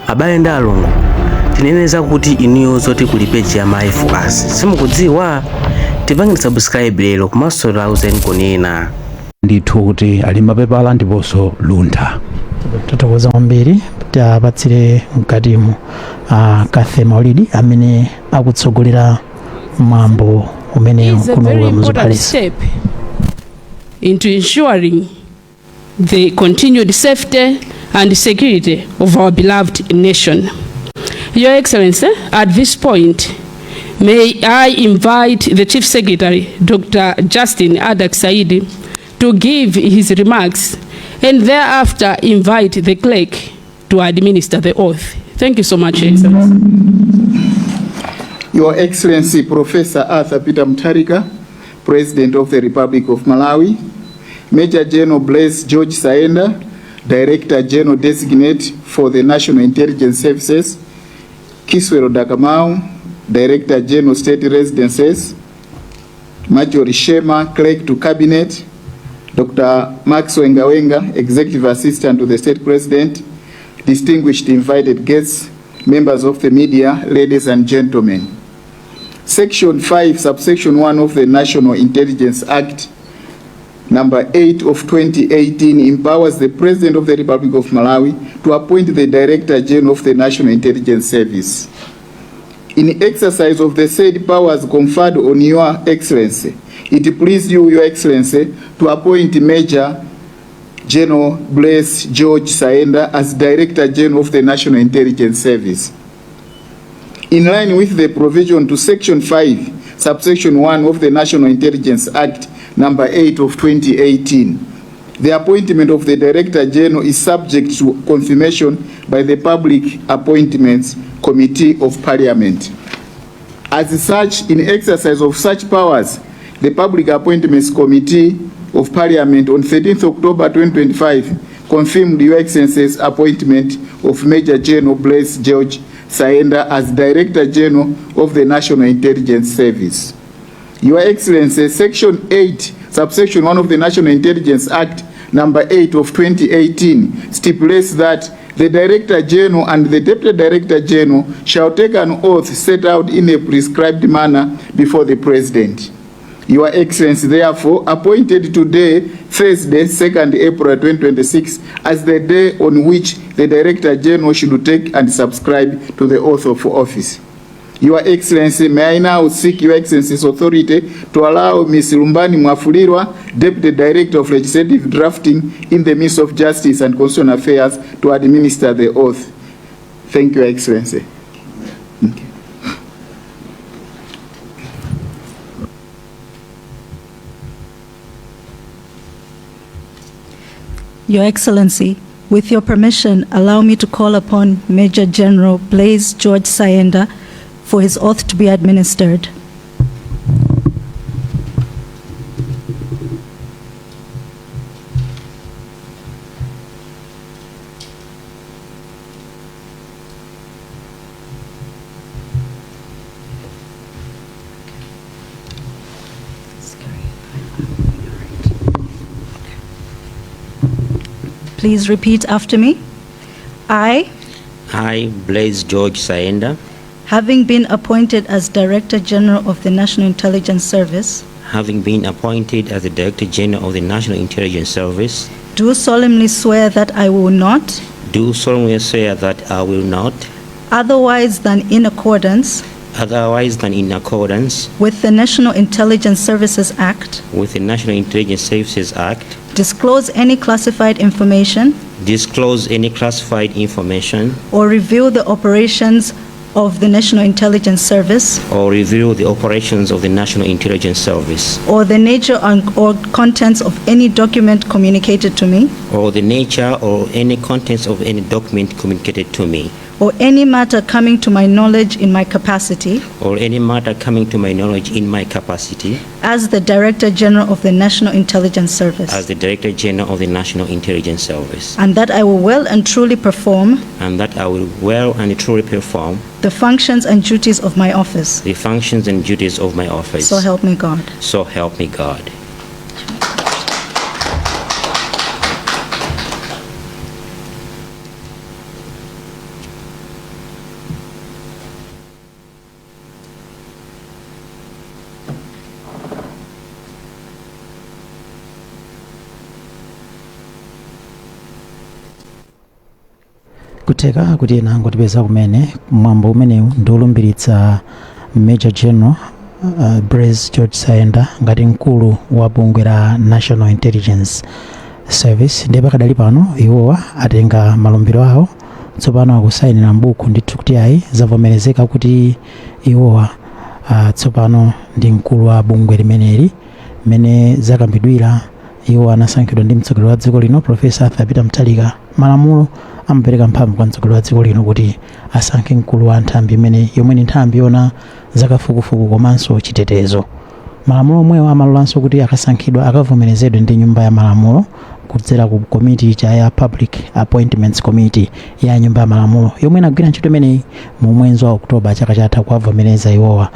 abale ndi alongo, tineneza kuti inuyo zoti kuli peji ya My Focus simukudziwa, tipangeni subscribe lero komanso lauzen kunena ndithu kuti ali mapepala ndiponso luntha. Tatokoza kwambiri tapatsire mkatimu Kathema Olidi amene akutsogolera mwambo umene kuno muzipalisa into ensuring the continued safety and security of our beloved nation. Your Excellency, at this point, may I invite the Chief Secretary, Dr. Justin Adak Saidi, to give his remarks, and thereafter invite the clerk to administer the oath. Thank you so much, Your Excellency. Your Excellency, Professor Arthur Peter Mutharika, President of the Republic of Malawi, Major General Blaise George Saenda, Director General Designate for the National Intelligence Services, Kiswero Dakamau, Director General State Residences, Major Shema, Clerk to Cabinet, Dr. Max Wenga, Executive Assistant to the State President, distinguished invited guests, members of the media, ladies and gentlemen. Section 5, subsection 1 of the National Intelligence Act, number 8 of 2018 empowers the President of the Republic of Malawi to appoint the Director General of the National Intelligence Service. In exercise of the said powers conferred on Your Excellency, it pleases you, Your Excellency, to appoint Major General Blaise George Saenda as Director General of the National Intelligence Service. In line with the provision to Section 5, subsection 1 of the National Intelligence Act, number 8 of 2018, the appointment of the Director General is subject to confirmation by the Public Appointments Committee of Parliament. As such, in exercise of such powers, the Public Appointments Committee of Parliament on 13th October 2025 confirmed Your Excellency's appointment of Major General Blaise George Saenda as Director General of the National Intelligence Service. Your Excellency, Section 8, subsection 1 of the National Intelligence Act, number 8 of 2018, stipulates that the Director General and the Deputy Director General shall take an oath set out in a prescribed manner before the President. Your Excellency, therefore, appointed today, Thursday, 2nd April 2026, as the day on which the Director General should take and subscribe to the oath of office. Your Excellency, may I now seek Your Excellency's authority to allow Ms. Lumbani Mwafulirwa, Deputy Director of Legislative Drafting in the Ministry of Justice and Constitutional Affairs, to administer the oath. Thank you, Your Excellency. Okay. Your Excellency, with your permission, allow me to call upon Major General Blaise George Saenda for his oath to be administered. Please repeat after me. I, Blaise George Saenda, having been appointed as Director General of the National Intelligence Service, having been appointed as the Director General of the National Intelligence Service, do solemnly swear that I will not, otherwise than in accordance with the National Intelligence Services Act, disclose any classified information, or reveal the operations of the National Intelligence Service, or the nature or contents of any document communicated to me, or any matter coming to my knowledge in my capacity, as the Director General of the National Intelligence Service, and that I will well and truly perform the functions and duties of my office. So help me God. kutheka kuti ena angotipeza kumene mwambo umenewu ndi olumbiritsa Major General Blaise George Sayenda ngati mkulu wa bungwe la National Intelligence Service. Ndi pakadali pano iwowa atenga malumbiro awo tsopano akusayinira mbuku ndithu kuti ayi zavomerezeka kuti iwowa tsopano ndi mkulu wa bungwe limeneli mmene zakambidwira. Iwo anasankhidwa ndi mtsogoleri wa dziko lino Profesa Arthur Mutharika. Malamulo amapereka mphamvu kwa mtsogoleri wa dziko lino kuti asankhe mkulu wa nthambi imene yomwe ni nthambi yona zakafukufuku komanso chitetezo. Malamulo omwewo amalolanso kuti akasankhidwa akavomerezedwe ndi nyumba ya malamulo kudzera ku komiti ya Public Appointments Committee ya nyumba ya malamulo yomwe inagwira ntchito imeneyi mu mwezi wa Oktoba chaka chatha kuwavomereza iwowa.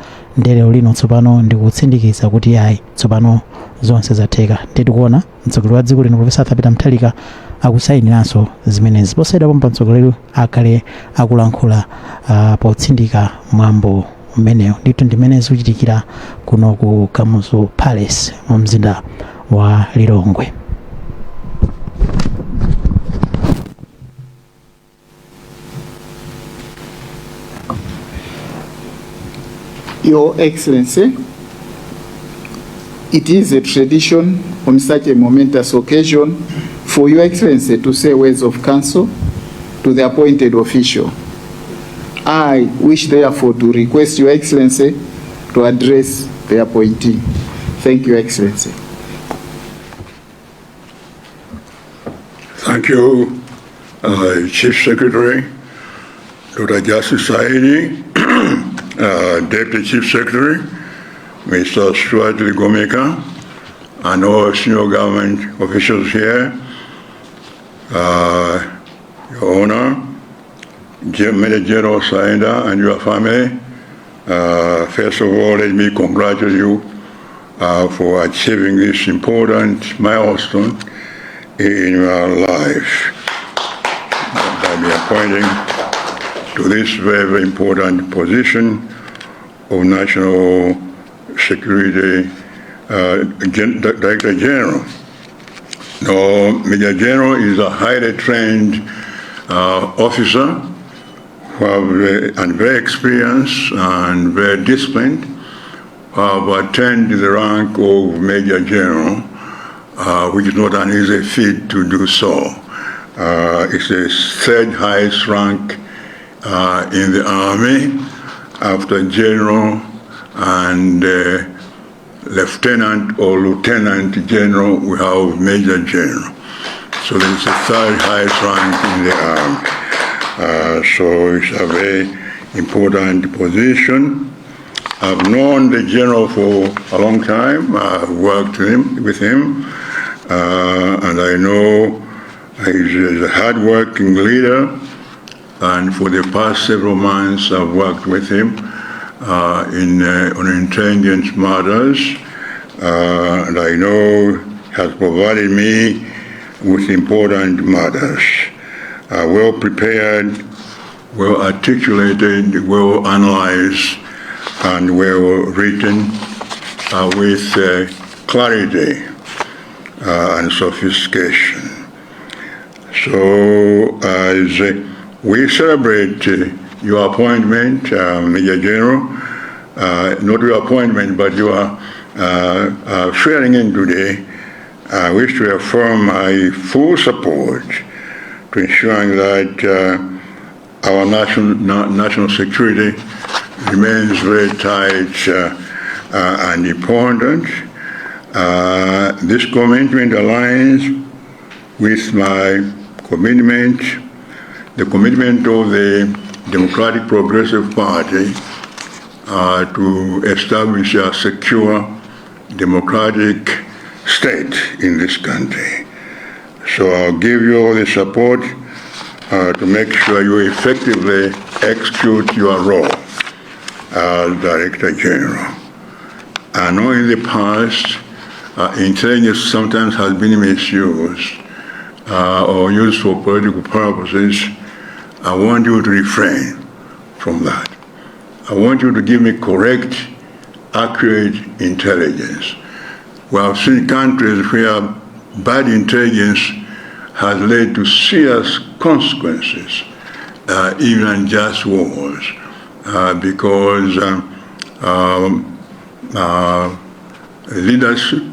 Lero lino tsopano ndikutsindikiza kuti ayi tsopano zonse zatheka. Tikuona mtsogoleri wa dziko lino Profesa Arthur Mutharika akusayiniranso zimenezi. Posayidwa pomwe mtsogoleri akhale akulankhula potsindika mwambo umenewu. Ndithu ndimene zikuchitikira kuno ku Kamuzu Palace mu mzinda wa Lilongwe. Your Excellency, it is a tradition on such a momentous occasion for Your Excellency to say words of counsel to the appointed official. I wish therefore to request Your Excellency to address the appointee. Thank you, Your Excellency. Thank you, Chief Secretary to the Justice Society, Deputy Chief Secretary, Mr. Stuart Ligomeka, and all senior government officials here, Your Honor, Major General Sayenda and your family. First of all, let me congratulate you for achieving this important milestone in your life by being appointed to this very, very important position of National Security Director General. Now, Major General is a highly trained officer and very experienced and very disciplined, who have attained the rank of Major General, which is not an easy feat to do so. It's the third highest rank in the Army after General and Lieutenant or Lieutenant General. We have Major General. So it's the third highest rank in the Army. So it's a very important position. I've known the General for a long time. I've worked with him, and I know he's a hard-working leader. And for the past several months, I've worked with him on intelligence matters, and I know he has provided me with important matters. Well prepared, well articulated, well analyzed, and well written with clarity and sophistication. So as we celebrate your appointment, Major General, not your appointment, but your swearing in today, I wish to affirm my full support to ensuring that our national security remains very tight and important. This commitment aligns with my commitment, the commitment of the Democratic Progressive Party to establish a secure democratic state in this country. So I'll give you all the support to make sure you effectively execute your role as Director General. I know in the past, intelligence sometimes has been misused or used for political purposes. I want you to refrain from that. I want you to give me correct, accurate intelligence. We have seen countries where bad intelligence has led to serious consequences even unjust wars, because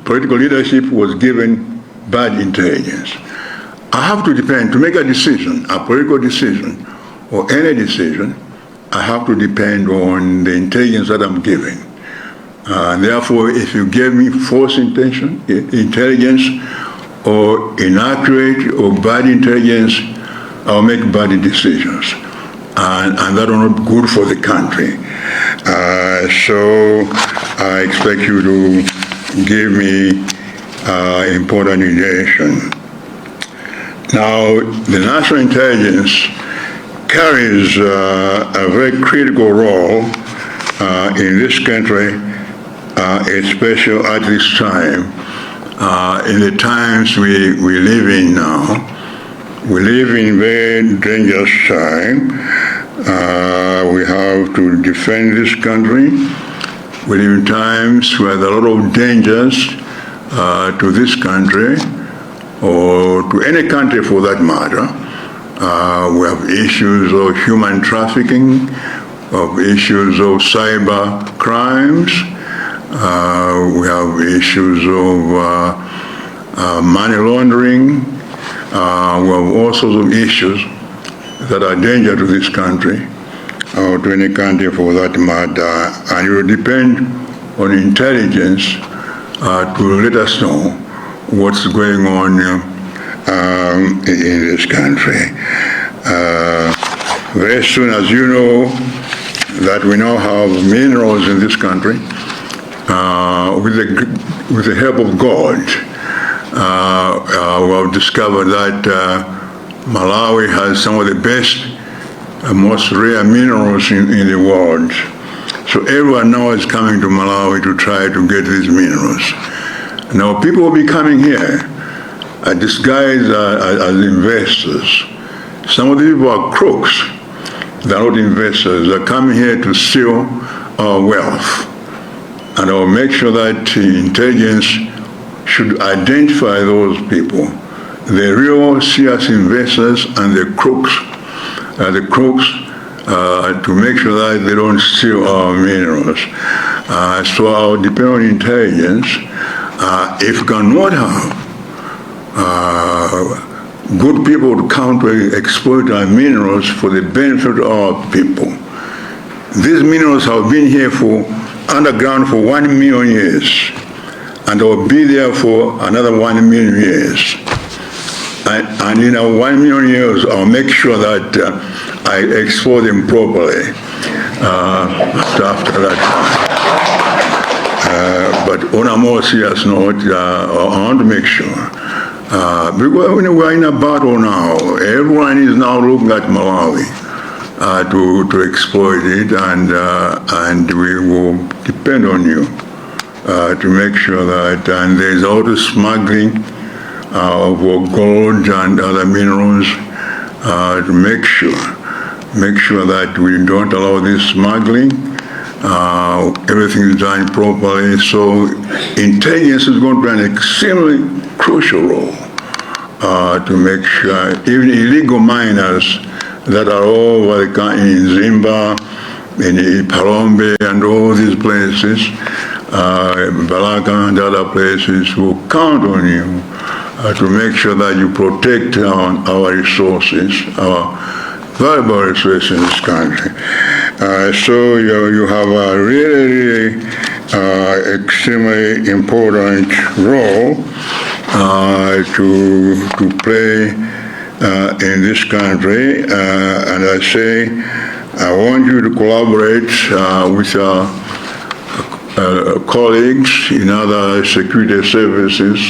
political leadership was given bad intelligence. I have to depend, to make a decision, a political decision, or any decision, I have to depend on the intelligence that I'm given. Therefore, if you give me false intelligence, or inaccurate or bad intelligence, I'll make bad decisions. And that are not good for the country. So I expect you to give me important information. Now, the national intelligence carries a very critical role in this country, especially at this time, in the times we live in now. We live in very dangerous time. We have to defend this country. We live in times where there are a lot of dangers to this country, or to any country for that matter. We have issues of human trafficking, of issues of cyber crimes. We have issues of money laundering. We have all sorts of issues that are danger to this country, or to any country for that matter, and it will depend on intelligence to let us know what's going on in this country. Very soon, as you know, that we now have minerals in this country, with the help of God. We have discovered that Malawi has some of the best and most rare minerals in the world. So everyone now is coming to Malawi to try to get these minerals. Now people will be coming here disguised as investors. Some of these people are crooks. They're not investors. They're coming here to steal our wealth. And I will make sure that intelligence should identify those people, the real serious investors and the crooks, to make sure that they don't steal our minerals. So I'll depend on intelligence. If we cannot have good people to come to exploit our minerals for the benefit of our people. These minerals have been here underground for 1 million years. And will be there for another 1 million years. And in our 1 million years, I'll make sure that I export them properly after that time. But on a more serious note, I want to make sure, because we're in a battle now. Everyone is now looking at Malawi to exploit it, and we will depend on you. To make sure that, and there's also smuggling of gold and other minerals, to make sure that we don't allow this smuggling. Everything is done properly. So intelligence is going to play an extremely crucial role to make sure even illegal miners that are all over the country, in Zimba, in Palombe, and all these places, Balaka and other places, will count on you to make sure that you protect our resources, our valuable resources in this country. So you have a really extremely important role to play in this country, and I say I want you to collaborate with our colleagues in other security services,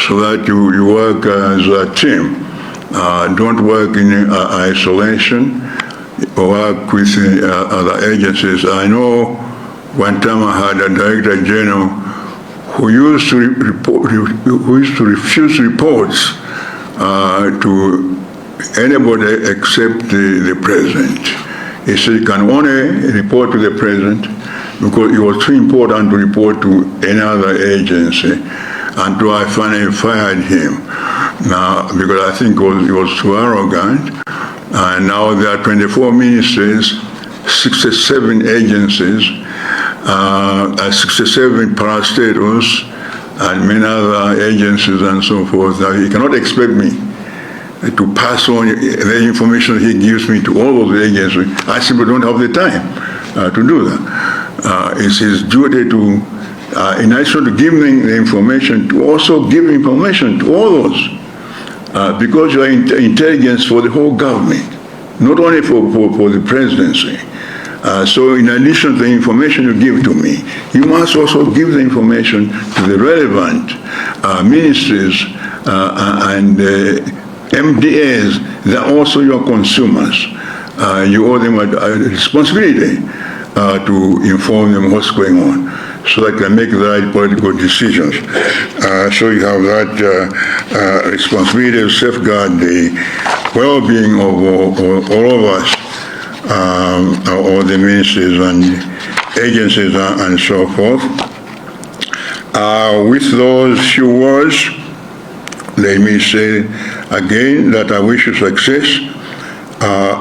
so that you work as a team. Don't work in isolation, work with other agencies. I know one time I had a Director General who used to refuse reports to anybody except the President. He said he can only report to the President because it was too important to report to any other agency, until I finally fired him. Now, because I think he was too arrogant, Now there are 24 ministries, 67 agencies, 67 parastatals, and many other agencies and so forth. Now, he cannot expect me to pass on the information he gives me to all those agencies. I simply don't have the time to do that. It's his duty to, in addition to giving the information, to also give information to all those, because you are intelligence for the whole government, not only for the presidency. So in addition to the information you give to me, you must also give the information to the relevant ministries and MDAs that are also your consumers. You owe them a responsibility to inform them what's going on, so that they can make the right political decisions. So you have that responsibility to safeguard the well-being of all of us, all the ministries and agencies and so forth. With those few words, let me say again that I wish you success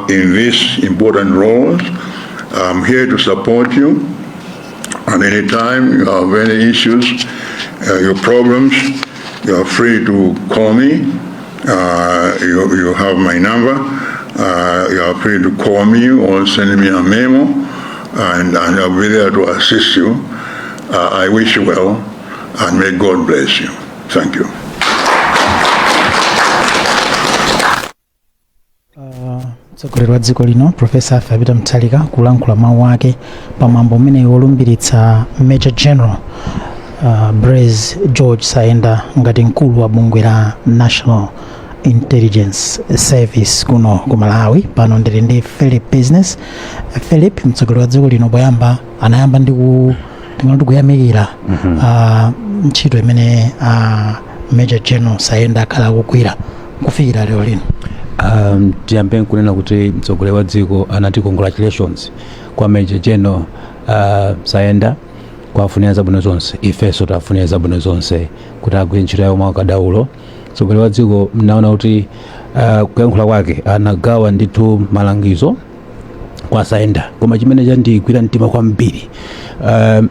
in these important roles. I'm here to support you. And anytime you have any issues, your problems, you are free to call me. You have my number. You are free to call me or send me a memo, and I'll be there to assist you. I wish you well, and may God bless you. Thank you. Mtsogoleri wa dziko lino Profesa Peter Mutharika kulankhula mawu ake pa mwambo umene olumbiritsa Major General Blaise George Saenda ngati mkulu wa bungwe la National Intelligence Service kuno ku Malawi. Pano ndili ndi Philip Business. Philip, mtsogoleri wa dziko lino poyamba anayamba ndi kuyamikira ntchito imene Major General Saenda akhala akugwira kufikira lero lino. Tiyambe kunena kuti mtsogoleri wa dziko anati congratulations kwa Major General Saenda kwa afunira zabwino zonse. Ifeso tafunira zabwino zonse kuti agwire ntchito yawo mwakadaulo. Mtsogoleri wa dziko mnaona kuti kuyankhula kwake anagawa ndithu malangizo kwa Saenda, koma chimene chandigwira mtima kwambiri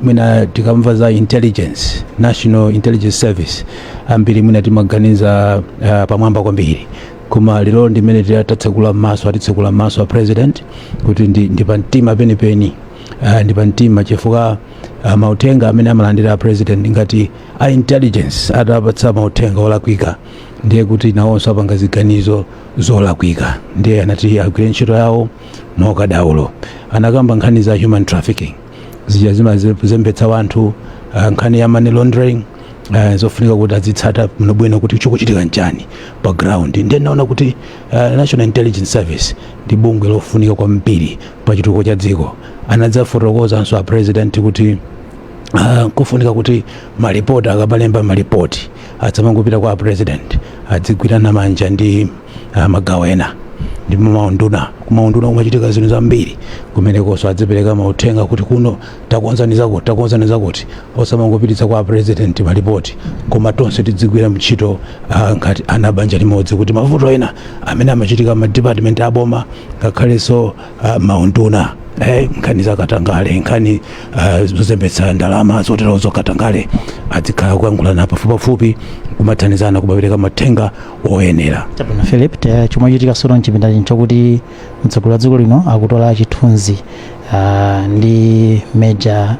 mwina tikamva za intelligence, National Intelligence Service, ambiri mwina timaganiza pamwamba kwambiri, koma lero ndimene tatsekula maso a president kuti ndi pa mtima penipeni, ndi pa mtima chifukwa mauthenga amene amalandira president ngati a intelligence atapatsa mauthenga olakwika, ndiye kuti nawonso apanga ziganizo zolakwika. Ndiye anati agwire ntchito yawo mwakadaulo. Anakamba nkhani za human trafficking, zija zimazembetsa wanthu, nkhani ya money laundering, zofunika kuti azitsata bwino kuti chikuchitika nchani pa ground. Ndiye naona kuti National Intelligence Service ndi bungwe lofunika kwambiri pa chitukuko cha dziko. Anadzafotokoza nso a president kuti kufunika kuti maripoti akabalemba maripoti atsamangopita kwa president, adzigwirana manja ndi magawo ena ndi maunduna kumachitika zinthu zambiri kumenekonso adzipereka mauthenga kuti kuno takonzaniza kuti osamangopititsa kwa president maripoti, koma tonse tidzigwira mchito ngati ana banja limodzi kuti mavuto ena amene amachitika ma department aboma ngakhalenso maunduna nkhani zakatangale, nkhani zozembetsa ndalama zotero zokatangale adzikhala kuyankhulana pafupi kumathandizana kubapereka mathenga oyenera. Chabwino Philip, chomwe chitika solo mchipinda chokuti mtsogoleri wa dziko lino akutola chithunzi ndi Major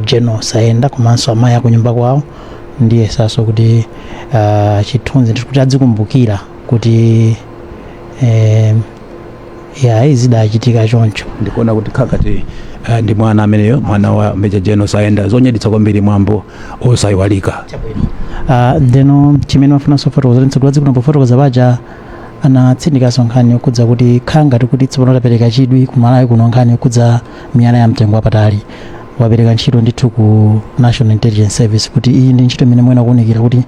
General Saenda komanso amayi akunyumba kwawo, ndiye saso kuti chithunzi kuti adzikumbukira kuti zidachitika choncho. Ndikuona kuti kakati ndi mwana ameneyo, mwana wa Major General Saenda, zonyaditsa kwambiri mwambo osayiwalika. Ndeno chimene wafuna sofotokoza mtsogoleri wa dziko lino paja anatsindikaso nkhani yokudza kuti khangati kuti tsopano lapereka chidwi ku Malawi kuno, nkhani yokudza miyala ya mtengo wapatali. Wapereka ntchito ndithu ku National Intelligence Service kuti iyi ndi ntchito imene mwina kuunikira kuti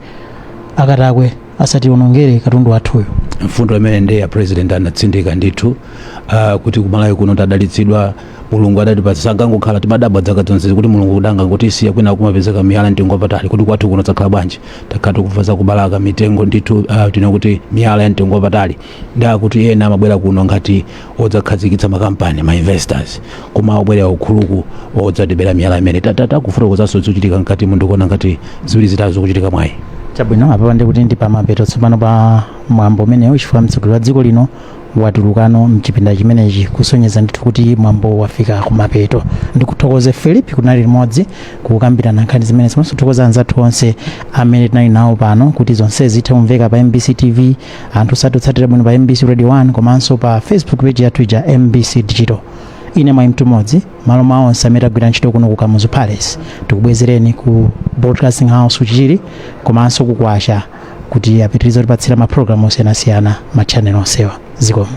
akatakwe asatiwonongere katundu wathuyo. Mfundo imene ndi ya president anatsindika ndithu kuti kumalawi kuno tadalitsidwa mulungu adatipatsa sangangokhala timadabwa dzaka zonse kuti mulungu kudanga kuti siya kwina kumapezeka miyala mtengo wapatali kuti kwathu kuno tsakhala bwanji takhati kufaza kubalaka mitengo ndithu tino kuti miyala ya mtengo wapatali nda kuti ena amabwera kuno ngati odzakhazikitsa makampani ma investors koma obwera ukhuluku odzadibera miyala imene takufotokozanso zochitika ngati mundu kuona ngati ziwiri zitatu kuchitika mwayi. Chabwino apa ndi kuti ndi pamapeto tsopano pa mwambo umenewu chifukwa mtsogoleri wa dziko lino watulukano mchipinda chimenechi kusonyeza ndithu kuti mwambo wafika kumapeto. Ndikuthokoze Philip kunali limodzi kukambirana nkhani zimene simonso thokoza anzathu onse amene tinali nawo pano kuti zonse zithe kumveka pa MBC TV anthu satutsatira bwino pa MBC Radio 1 komanso pa Facebook page yathu ija MBC Digital. Ine mwa mtumodzi malo mwa onse amene agwira ntchito kuno ku Kamuzu Palace tikubwezereni ku Broadcasting House kuchiri komanso kukwasha kuti apitirize kutipatsira mapulogalamu osiyanasiyana ma channel onsewa zikomo.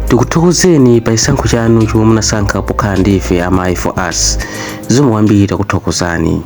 Tikuthokozeni pa chisankho chanu chomwe munasankha pokhala ndife amayi for us. Zomwe kwambiri takuthokozani.